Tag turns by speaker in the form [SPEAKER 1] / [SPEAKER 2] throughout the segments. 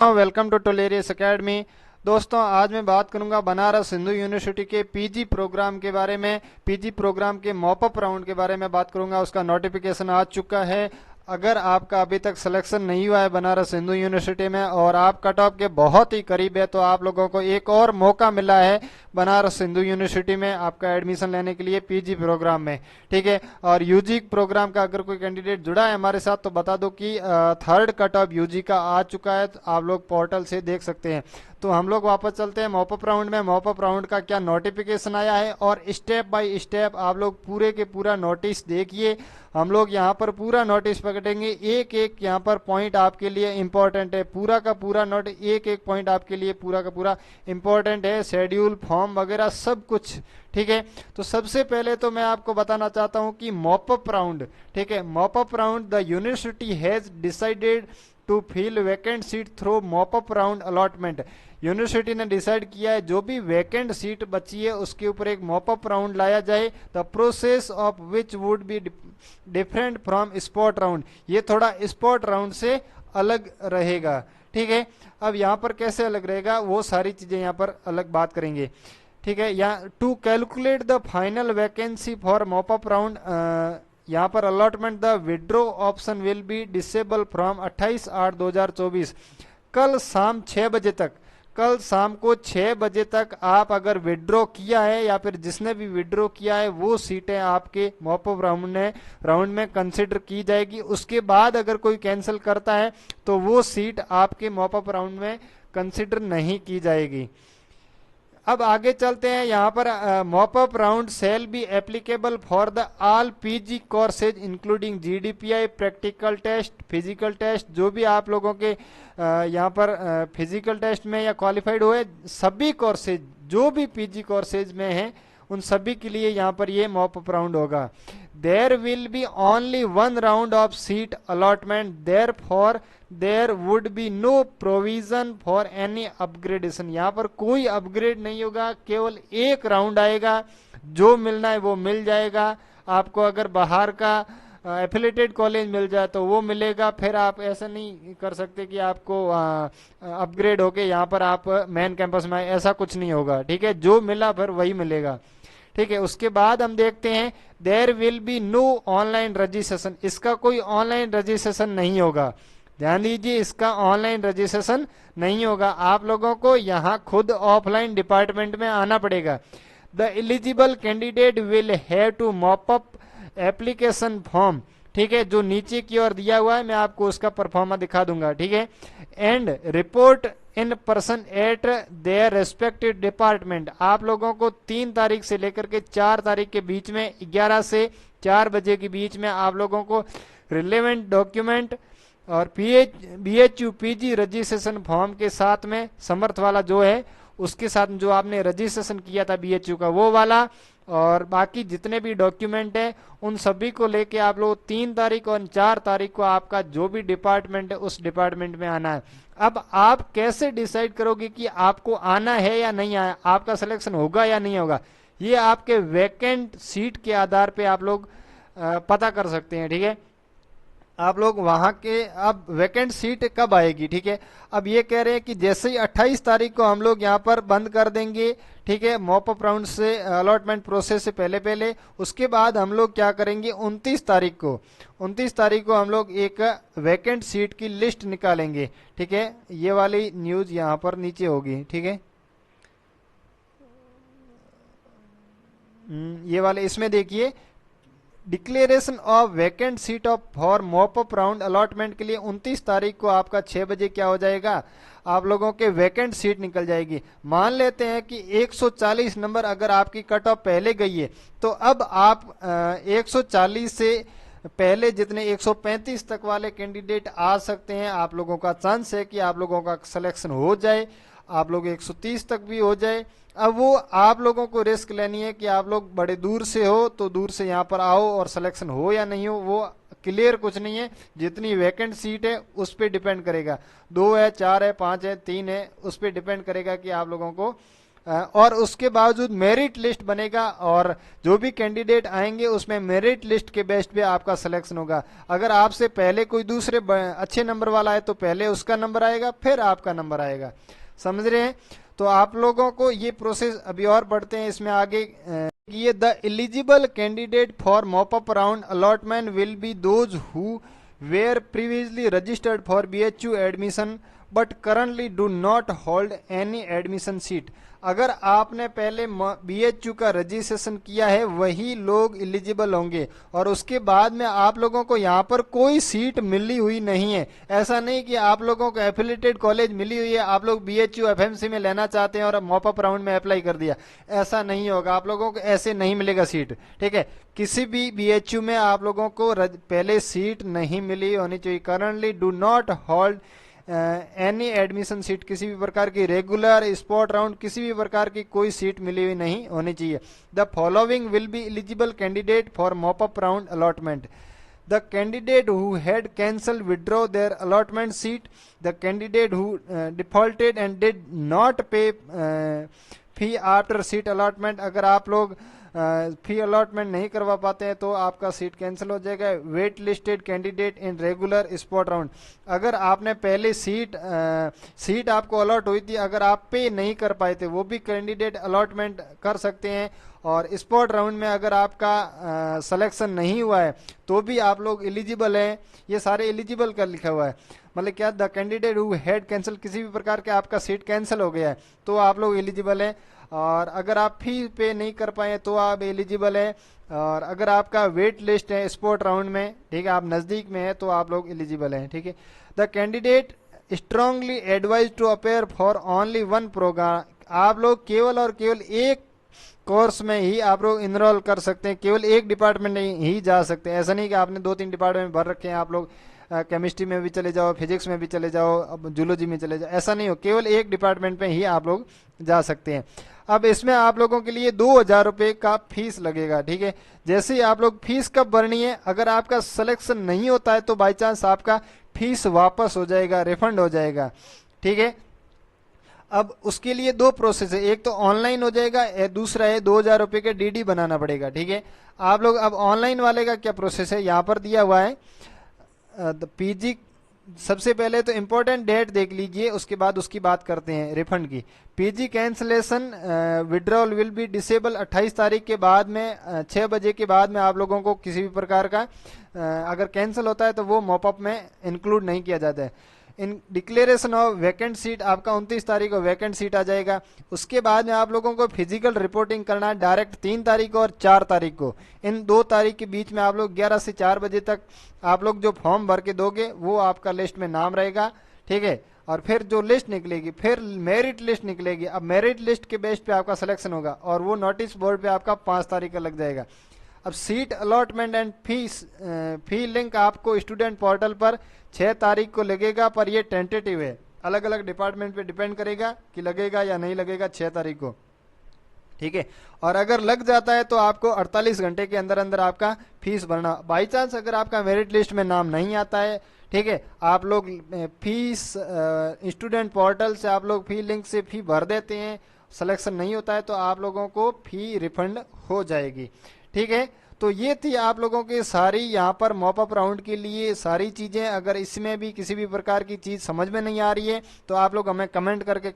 [SPEAKER 1] Welcome to टोलेरियस academy. दोस्तों, आज मैं बात करूंगा बनारस हिंदू यूनिवर्सिटी के पीजी प्रोग्राम के बारे में। पीजी प्रोग्राम के मॉपअप राउंड के बारे में बात करूंगा। उसका नोटिफिकेशन आ चुका है। अगर आपका अभी तक सिलेक्शन नहीं हुआ है बनारस हिंदू यूनिवर्सिटी में और आप कट ऑफ के बहुत ही करीब है, तो आप लोगों को एक और मौका मिला है बनारस हिंदू यूनिवर्सिटी में आपका एडमिशन लेने के लिए पीजी प्रोग्राम में। ठीक है। और यूजी प्रोग्राम का अगर कोई कैंडिडेट जुड़ा है हमारे साथ तो बता दो कि थर्ड कट ऑफ यूजी का आ चुका है, तो आप लोग पोर्टल से देख सकते हैं। तो हम लोग वापस चलते हैं मॉपअप राउंड में। मॉपअप राउंड का क्या नोटिफिकेशन आया है और स्टेप बाय स्टेप आप लोग पूरे के पूरा नोटिस देखिए। हम लोग यहाँ पर पूरा नोटिस पकड़ेंगे, एक एक यहाँ पर पॉइंट आपके लिए इंपॉर्टेंट है। पूरा का पूरा नोट, एक एक पॉइंट आपके लिए पूरा का पूरा इंपॉर्टेंट है। शेड्यूल, फॉर्म वगैरह सब कुछ। ठीक है। तो सबसे पहले तो मैं आपको बताना चाहता हूँ कि मॉपअप राउंड, ठीक है, mop up round the university has decided to fill vacant seat through mop up round allotment. University ने डिसाइड किया है जो भी वैकेंट सीट बची है उसके ऊपर एक मॉपअप राउंड लाया जाए। The process of which would be different from spot round. ये थोड़ा स्पॉट राउंड से अलग रहेगा। ठीक है। अब यहाँ पर कैसे अलग रहेगा वो सारी चीजें यहाँ पर अलग बात करेंगे। ठीक है। यहाँ to calculate the final vacancy for mop up round, यहाँ पर allotment the withdraw option will be disable from 28/8/2024। कल शाम 6 बजे तक, कल शाम को 6 बजे तक आप अगर विड्रॉ किया है या फिर जिसने भी विड्रॉ किया है वो सीटें आपके मॉपअप राउंड में कंसिडर की जाएगी। उसके बाद अगर कोई कैंसिल करता है तो वो सीट आपके मॉपअप राउंड में कंसिडर नहीं की जाएगी। अब आगे चलते हैं। यहाँ पर mop up round shall be applicable for the all PG courses including GDPI, practical test, physical test. जो भी आप लोगों के यहाँ पर फिजिकल टेस्ट में या क्वालिफाइड हुए सभी कोर्सेज, जो भी पीजी कोर्सेज में हैं उन सभी के लिए यहाँ पर ये मॉपअप राउंड होगा। There will be only one round of seat allotment, therefore there would be no provision for any upgradation. यहाँ पर कोई अपग्रेड नहीं होगा, केवल एक राउंड आएगा। जो मिलना है वो मिल जाएगा आपको। अगर बाहर का एफिलेटेड कॉलेज मिल जाए तो वो मिलेगा। फिर आप ऐसा नहीं कर सकते कि आपको अपग्रेड होके यहाँ पर आप मेन कैंपस में आए, ऐसा कुछ नहीं होगा। ठीक है। जो मिला फिर वही मिलेगा। ठीक है। उसके बाद हम देखते हैं there will be no online registration. इसका कोई ऑनलाइन रजिस्ट्रेशन नहीं होगा। ध्यान दीजिए, इसका ऑनलाइन रजिस्ट्रेशन नहीं होगा। आप लोगों को यहाँ खुद ऑफलाइन डिपार्टमेंट में आना पड़ेगा। The eligible candidate will have to mop up application form. ठीक है। जो नीचे की ओर दिया हुआ है मैं आपको उसका परफॉर्मा दिखा दूंगा। ठीक है। And report in person at their respective department. आप लोगों को 3 तारीख से लेकर के 4 तारीख के बीच में 11 से 4 बजे के बीच में आप लोगों को रिलेवेंट डॉक्यूमेंट और BHU पीजी रजिस्ट्रेशन फॉर्म के साथ में समर्थ वाला जो है उसके साथ जो आपने रजिस्ट्रेशन किया था BHU का वो वाला, और बाकी जितने भी डॉक्यूमेंट हैं उन सभी को लेके आप लोग 3 तारीख और 4 तारीख को आपका जो भी डिपार्टमेंट है उस डिपार्टमेंट में आना है। अब आप कैसे डिसाइड करोगे कि आपको आना है या नहीं आया, आपका सिलेक्शन होगा या नहीं होगा, ये आपके वैकेंट सीट के आधार पे आप लोग पता कर सकते हैं। ठीक है। आप लोग वहां के, अब वैकेंट सीट कब आएगी। ठीक है। अब ये कह रहे हैं कि जैसे ही 28 तारीख को हम लोग यहाँ पर बंद कर देंगे, ठीक है, मॉपअप राउंड से अलॉटमेंट प्रोसेस से पहले पहले, उसके बाद हम लोग क्या करेंगे 29 तारीख को, 29 तारीख को हम लोग एक वैकेंट सीट की लिस्ट निकालेंगे। ठीक है। ये वाली न्यूज यहाँ पर नीचे होगी। ठीक है। ये वाले इसमें देखिए, declaration of vacant seat of for mop up round allotment के लिए 29 तारीख को आपका 6 बजे क्या हो जाएगा, आप लोगों के वैकेंट सीट निकल जाएगी। मान लेते हैं कि 140 नंबर अगर आपकी कट ऑफ पहले गई है तो अब आप 140 से पहले जितने 135 तक वाले कैंडिडेट आ सकते हैं। आप लोगों का चांस है कि आप लोगों का सिलेक्शन हो जाए, आप लोग 130 तक भी हो जाए। अब वो आप लोगों को रिस्क लेनी है कि आप लोग बड़े दूर से हो तो दूर से यहाँ पर आओ और सिलेक्शन हो या नहीं हो वो क्लियर कुछ नहीं है। जितनी वैकेंट सीट है उस पर डिपेंड करेगा, 2 है, 4 है, 5 है, 3 है, उस पर डिपेंड करेगा कि आप लोगों को और उसके बावजूद मेरिट लिस्ट बनेगा और जो भी कैंडिडेट आएंगे उसमें मेरिट लिस्ट के बेस्ट पे आपका सिलेक्शन होगा। अगर आपसे पहले कोई दूसरे अच्छे नंबर वाला है तो पहले उसका नंबर आएगा, फिर आपका नंबर आएगा। समझ रहे हैं? तो आप लोगों को ये प्रोसेस अभी और बढ़ते हैं इसमें आगे। ये the eligible candidate for mop up round allotment will be those who were previously registered for BHU admission but currently do not hold any admission seat. अगर आपने पहले BHU का रजिस्ट्रेशन किया है वही लोग एलिजिबल होंगे, और उसके बाद में आप लोगों को यहाँ पर कोई सीट मिली हुई नहीं है। ऐसा नहीं कि आप लोगों को एफिलिएटेड कॉलेज मिली हुई है, आप लोग BHU FMC में लेना चाहते हैं और अब मॉप अप राउंड में अप्लाई कर दिया, ऐसा नहीं होगा। आप लोगों को ऐसे नहीं मिलेगा सीट, ठीक है। किसी भी BHU में आप लोगों को पहले सीट नहीं मिली होनी चाहिए। Currently do not hold any admission seat, किसी भी प्रकार की रेगुलर स्पॉट राउंड किसी भी प्रकार की कोई सीट मिली हुई नहीं होनी चाहिए। The following will be eligible candidate for mop up round allotment: the candidate who had cancelled withdraw their allotment seat, the candidate who defaulted and did not pay fee after seat allotment। अगर आप लोग फी allotment नहीं करवा पाते हैं तो आपका seat cancel हो जाएगा। Wait listed candidate in regular spot round, अगर आपने पहले सीट आपको अलॉट हुई थी, अगर आप पे नहीं कर पाए थे वो भी कैंडिडेट अलॉटमेंट कर सकते हैं। और स्पॉट राउंड में अगर आपका सिलेक्शन नहीं हुआ है तो भी आप लोग एलिजिबल हैं। ये सारे एलिजिबल का लिखा हुआ है, मतलब क्या, the candidate who had cancel, किसी भी प्रकार के आपका सीट कैंसिल हो गया है तो आप लोग एलिजिबल हैं। और अगर आप फी पे नहीं कर पाए तो आप एलिजिबल हैं। और अगर आपका वेट लिस्ट है स्पोर्ट राउंड में, ठीक है, आप नज़दीक में है तो आप लोग एलिजिबल हैं, ठीक है। The candidate strongly advise to appear for only one program, आप लोग केवल और केवल एक कोर्स में ही आप लोग इनरोल कर सकते हैं, केवल एक डिपार्टमेंट में ही जा सकते हैं। ऐसा नहीं कि आपने 2-3 डिपार्टमेंट भर रखे हैं, आप लोग केमिस्ट्री में भी चले जाओ, फिजिक्स में भी चले जाओ, अब जूलॉजी में चले जाओ, ऐसा नहीं हो, केवल एक डिपार्टमेंट में ही आप लोग जा सकते हैं। अब इसमें आप लोगों के लिए 2000 रुपये का फीस लगेगा, ठीक है। जैसे ही आप लोग फीस कब भरनी है, अगर आपका सिलेक्शन नहीं होता है तो बाई चांस आपका फीस वापस हो जाएगा, रिफंड हो जाएगा, ठीक है। अब उसके लिए 2 प्रोसेस है, एक तो ऑनलाइन हो जाएगा, दूसरा है 2000 रुपये का DD बनाना पड़ेगा, ठीक है। आप लोग अब ऑनलाइन वाले का क्या प्रोसेस है यहाँ पर दिया हुआ है। PG सबसे पहले तो इम्पोर्टेंट डेट देख लीजिए, उसके बाद उसकी बात करते हैं रिफंड की। PG cancellation withdrawal will be disable 28 तारीख के बाद में 6 बजे के बाद में आप लोगों को किसी भी प्रकार का अगर कैंसिल होता है तो वो मॉपअप में इंक्लूड नहीं किया जाता है। इन डिक्लेरेशन ऑफ वैकेंट सीट आपका 29 तारीख को वैकेंट सीट आ जाएगा। उसके बाद में आप लोगों को फिजिकल रिपोर्टिंग करना है डायरेक्ट 3 तारीख को और 4 तारीख को। इन 2 तारीख के बीच में आप लोग 11 से 4 बजे तक आप लोग जो फॉर्म भर के दोगे वो आपका लिस्ट में नाम रहेगा, ठीक है। और फिर जो लिस्ट निकलेगी फिर मेरिट लिस्ट निकलेगी। अब मेरिट लिस्ट के बेस पे आपका सिलेक्शन होगा और वो नोटिस बोर्ड पे आपका 5 तारीख का लग जाएगा। अब seat allotment and fee link आपको स्टूडेंट पोर्टल पर 6 तारीख को लगेगा, पर ये टेंटेटिव है, अलग अलग डिपार्टमेंट पे डिपेंड करेगा कि लगेगा या नहीं लगेगा 6 तारीख को, ठीक है। और अगर लग जाता है तो आपको 48 घंटे के अंदर अंदर आपका फीस भरना। बाई चांस अगर आपका मेरिट लिस्ट में नाम नहीं आता है, ठीक है, आप लोग फीस स्टूडेंट पोर्टल से आप लोग फी लिंक से फी भर देते हैं, सिलेक्शन नहीं होता है तो आप लोगों को फी रिफंड हो जाएगी, ठीक है। तो ये थी आप लोगों की सारी यहाँ पर मॉपअप राउंड के लिए सारी चीज़ें। अगर इसमें भी किसी भी प्रकार की चीज़ समझ में नहीं आ रही है तो आप लोग हमें कमेंट करके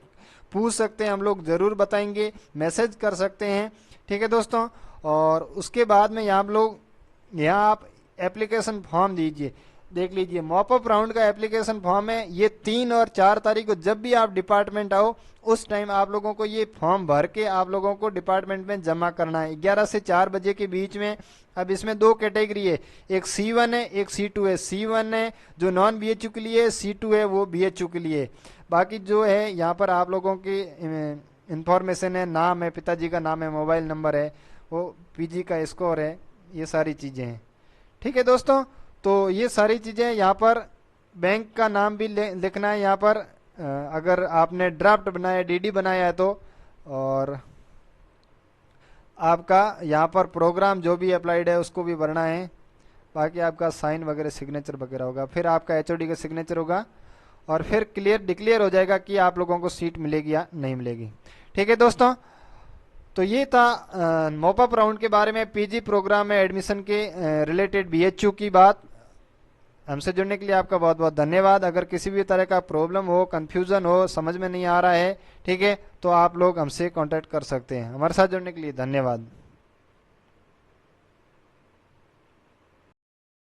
[SPEAKER 1] पूछ सकते हैं, हम लोग ज़रूर बताएंगे, मैसेज कर सकते हैं, ठीक है दोस्तों। और उसके बाद में यहाँ आप एप्लीकेशन फॉर्म दीजिए, देख लीजिए मॉपअप राउंड का एप्लीकेशन फॉर्म है, ये 3 और 4 तारीख को जब भी आप डिपार्टमेंट आओ उस टाइम आप लोगों को ये फॉर्म भर के आप लोगों को डिपार्टमेंट में जमा करना है 11 से 4 बजे के बीच में। अब इसमें 2 कैटेगरी है, एक C1 है एक C2 है। C1 है जो नॉन BHU के लिए, C2 है वो BHU के लिए। बाकी जो है यहाँ पर आप लोगों की इंफॉर्मेशन है, नाम है, पिताजी का नाम है, मोबाइल नंबर है, वो PG का स्कोर है, ये सारी चीज़ें हैं, ठीक है दोस्तों। तो ये सारी चीज़ें यहाँ पर बैंक का नाम भी लिखना है यहाँ पर, अगर आपने ड्राफ्ट बनाया DD बनाया है तो, और आपका यहाँ पर प्रोग्राम जो भी अप्लाइड है उसको भी भरना है। बाकी आपका साइन वगैरह सिग्नेचर वगैरह होगा, फिर आपका HOD का सिग्नेचर होगा और फिर डिक्लेयर हो जाएगा कि आप लोगों को सीट मिलेगी या नहीं मिलेगी, ठीक है दोस्तों, तो ये था मॉपअप राउंड के बारे में, पीजी प्रोग्राम में एडमिशन के रिलेटेड बीएचयू की बात। हमसे जुड़ने के लिए आपका बहुत बहुत धन्यवाद। अगर किसी भी तरह का प्रॉब्लम हो, कंफ्यूजन हो, समझ में नहीं आ रहा है, ठीक है, तो आप लोग हमसे कांटेक्ट कर सकते हैं। हमारे साथ जुड़ने के लिए धन्यवाद।